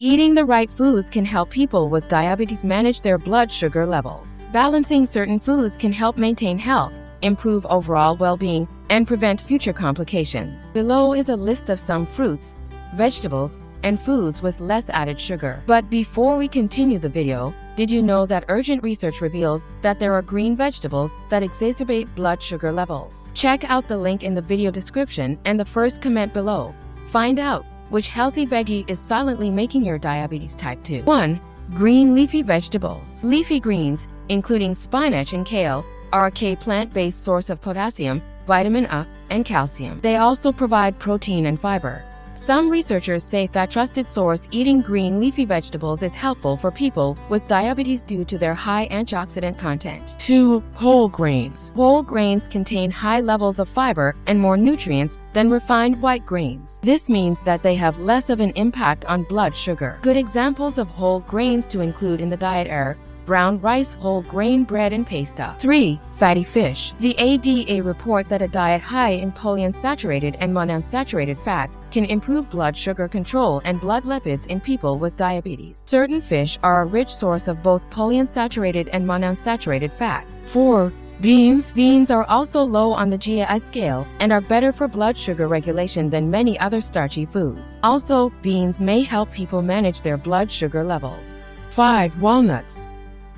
Eating the right foods can help people with diabetes manage their blood sugar levels. Balancing certain foods can help maintain health, improve overall well-being, and prevent future complications. Below is a list of some fruits, vegetables, and foods with less added sugar. But before we continue the video, did you know that urgent research reveals that there are green vegetables that exacerbate blood sugar levels? Check out the link in the video description and the first comment below. Find out which healthy veggie is silently making your diabetes type 2. 1. Green leafy vegetables. Leafy greens, including spinach and kale, are a key plant-based source of potassium, vitamin A, and calcium. They also provide protein and fiber. Some researchers say that trusted source eating green leafy vegetables is helpful for people with diabetes due to their high antioxidant content. 2. Whole grains. Whole grains contain high levels of fiber and more nutrients than refined white grains. This means that they have less of an impact on blood sugar. Good examples of whole grains to include in the diet are brown rice, whole grain bread, and pasta. 3. Fatty fish. The ADA report that a diet high in polyunsaturated and monounsaturated fats can improve blood sugar control and blood lipids in people with diabetes. Certain fish are a rich source of both polyunsaturated and monounsaturated fats. 4. Beans. Beans are also low on the GI scale and are better for blood sugar regulation than many other starchy foods. Also, beans may help people manage their blood sugar levels. 5. Walnuts.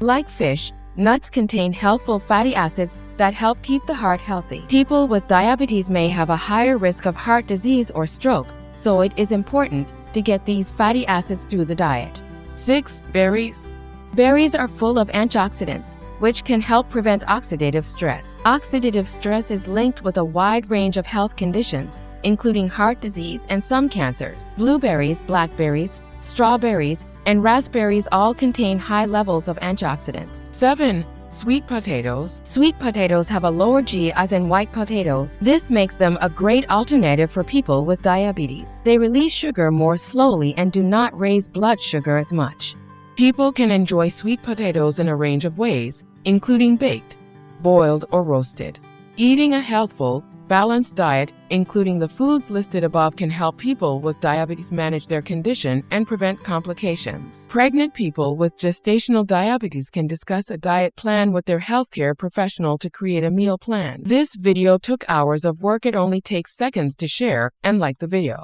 Like fish, nuts contain healthful fatty acids that help keep the heart healthy. People with diabetes may have a higher risk of heart disease or stroke, so it is important to get these fatty acids through the diet. 6. Berries. Berries are full of antioxidants, which can help prevent oxidative stress. Oxidative stress is linked with a wide range of health conditions, including heart disease and some cancers. Blueberries, blackberries, strawberries, and raspberries all contain high levels of antioxidants. 7. Sweet potatoes. Sweet potatoes have a lower GI than white potatoes. This makes them a great alternative for people with diabetes. They release sugar more slowly and do not raise blood sugar as much. People can enjoy sweet potatoes in a range of ways, including baked, boiled, or roasted. Eating a healthful, balanced diet, including the foods listed above, can help people with diabetes manage their condition and prevent complications. Pregnant people with gestational diabetes can discuss a diet plan with their healthcare professional to create a meal plan. This video took hours of work. It only takes seconds to share and like the video.